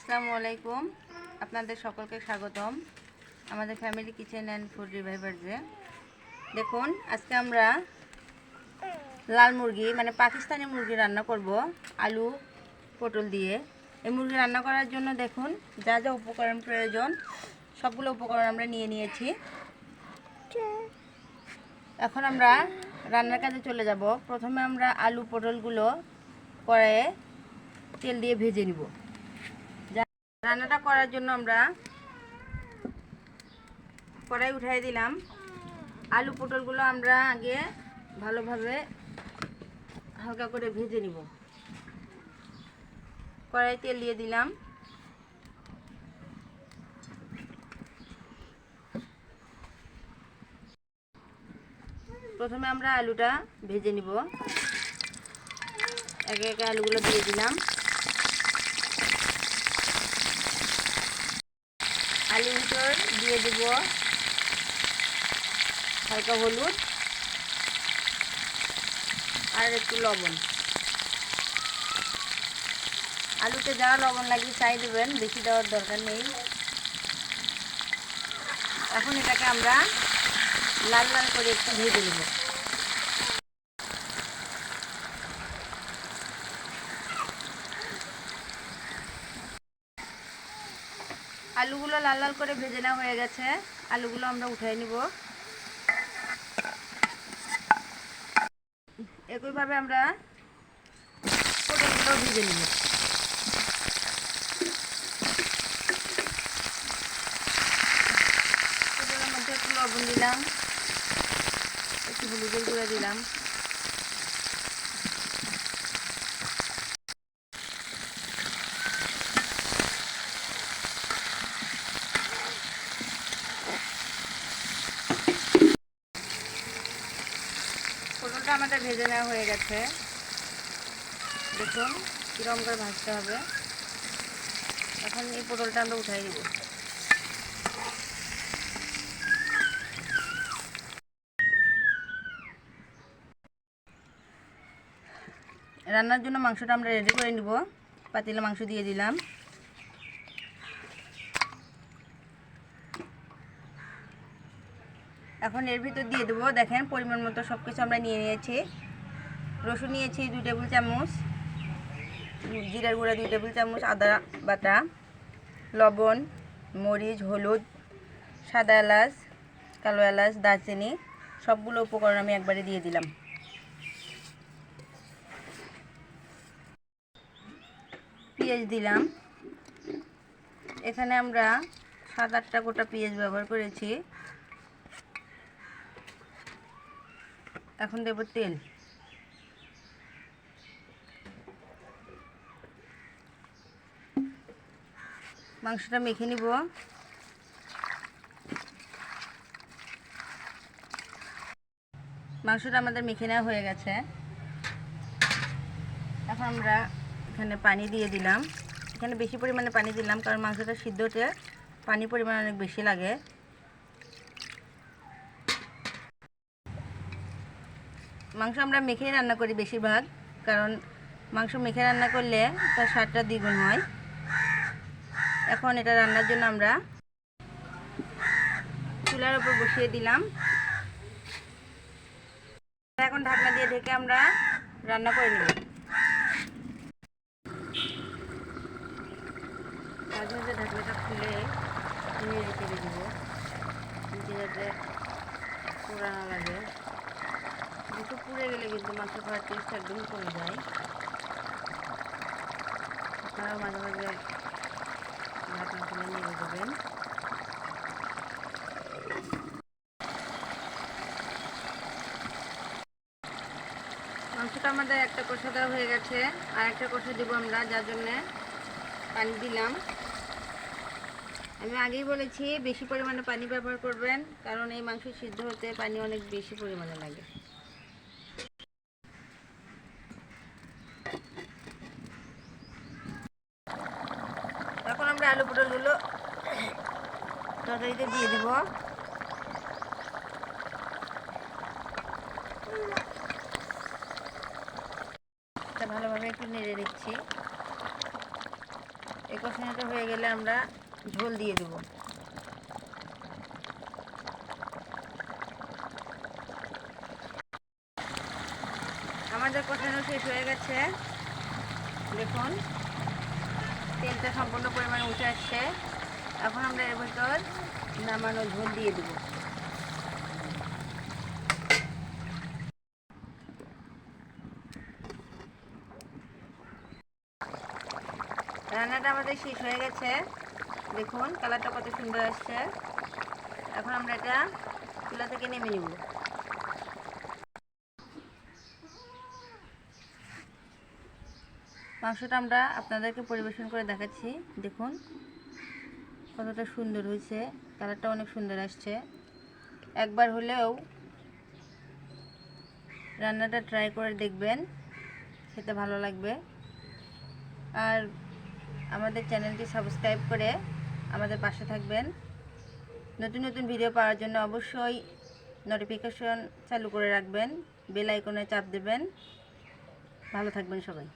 আসসালামু আলাইকুম, আপনাদের সকলকে স্বাগতম আমাদের ফ্যামিলি কিচেন অ্যান্ড ফুড রিভাইভার্সে। দেখুন, আজকে আমরা লাল মুরগি মানে পাকিস্তানি মুরগি রান্না করব আলু পটল দিয়ে। এই মুরগি রান্না করার জন্য দেখুন যা যা উপকরণ প্রয়োজন সবগুলো উপকরণ আমরা নিয়ে নিয়েছি। এখন আমরা রান্নার কাজে চলে যাব। প্রথমে আমরা আলু পটলগুলো কড়াইয়ে তেল দিয়ে ভেজে নিব। রান্নাটা করার জন্য আমরা কড়াই উঠাই দিলাম। আলু পটলগুলো আমরা আগে ভালোভাবে হালকা করে ভেজে নিব। কড়াই তেল দিয়ে দিলাম। প্রথমে আমরা আলুটা ভেজে নিব। একে একে আলুগুলো দিয়ে দিলাম। আলুর ভিতর দিয়ে দেব হালকা হলুদ আর একটু লবণ। আলুতে যা লবণ লাগে তাই দেবেন, বেশি দেওয়ার দরকার নেই। এখন এটাকে আমরা লাল লাল করে একটু ভেজে নেব। আলুগুলো লাল লাল করে ভেজে নেওয়া হয়ে গেছে। আলুগুলো আমরা উঠাই নিব। একইভাবে আমরা পটলগুলো ভেজে নিব। পটলের মধ্যে একটু লবণ দিলাম, একটু হলুদের গুঁড়া দিলাম। পটলটা আমাদের ভেজে নেওয়া হয়ে গেছে। দেখুন কীরকম করে ভাজতে হবে। এখন এই পটলটা আমরা উঠাই দিব। রান্নার জন্য মাংসটা আমরা রেডি করে নিব। পাতিলে মাংস দিয়ে দিলাম। এখন এর ভিতর দিয়ে দেবো, দেখেন পরিমাণ মতো সব কিছু আমরা নিয়ে নিয়েছি। রসুন নিয়েছি 2 টেবিল চামচ, জিরার গুঁড়া 2 টেবিল চামচ, আদা বাটা, লবণ, মরিচ, হলুদ, সাদা এলাচ, কালো এলাচ, দারচিনি, সবগুলো উপকরণ আমি একবারে দিয়ে দিলাম। পেঁয়াজ দিলাম। এখানে আমরা 7-8টা গোটা পেঁয়াজ ব্যবহার করেছি। এখন দেব তেল। মাংসটা মেখে নিব। মাংসটা আমাদের মেখে নেওয়া হয়ে গেছে। এখন আমরা এখানে পানি দিয়ে দিলাম। এখানে বেশি পরিমাণে পানি দিলাম কারণ মাংসটা সিদ্ধ হতে পানির পরিমাণ অনেক বেশি লাগে। মাংস আমরা মেখেই রান্না করি বেশিরভাগ, কারণ মাংস মেখে রান্না করলে তার স্বাদটা দ্বিগুণ হয়। এখন এটা রান্নার জন্য আমরা চুলার উপর বসিয়ে দিলাম। এখন ঢাকনা দিয়ে ঢেকে আমরা রান্না করে নেব। মাঝে মাঝে ঢাকনাটা খুলে নিয়ে রেখে দেবো, নিচে যাতে পোড়া না লাগে। একটু পুড়ে গেলে কিন্তু মাংস খাওয়ার টেস্ট একদম কমে যায়। আপনারাও মাঝে মাঝে ঢাকনা খুলে নিয়ে দেবেন। মাংসটা আমাদের একটা কষা দেওয়া হয়ে গেছে, আর একটা কষা দেবো আমরা, যার জন্যে পানি দিলাম। আমি আগেই বলেছি বেশি পরিমাণে পানি ব্যবহার করবেন, কারণ এই মাংস সিদ্ধ হতে পানি অনেক বেশি পরিমাণে লাগে। এখন আমরা আলু পটলগুলো তরকারিতে দিয়ে দিব। ভালোভাবে একটু নেড়ে দিচ্ছি। এই কষানোটা হয়ে গেলে আমরা ঝোল দিয়ে দেব। আমাদের কষানো শেষ হয়ে গেছে। দেখুন তেলটা সম্পূর্ণ পরিমাণে উঠে আসছে। এখন আমরা এর ভিতর নামানো ঝোল দিয়ে দেব। রান্নাটা আমাদের শেষ হয়ে গেছে। দেখুন কালারটা কত সুন্দর আসছে। এখন আমরা এটা চুলা থেকে নেমে নেব। মাংসটা আমরা আপনাদেরকে পরিবেশন করে দেখাচ্ছি। দেখুন কতটা সুন্দর হয়েছে, কালারটা অনেক সুন্দর আসছে। একবার হলেও রান্নাটা ট্রাই করে দেখবেন, খেতে ভালো লাগবে। আর আমাদের চ্যানেলটি সাবস্ক্রাইব করে আমাদের পাশে থাকবেন। নতুন নতুন ভিডিও পাওয়ার জন্য অবশ্যই নোটিফিকেশন চালু করে রাখবেন, বেল আইকনে চাপ দেবেন। ভালো থাকবেন সবাই।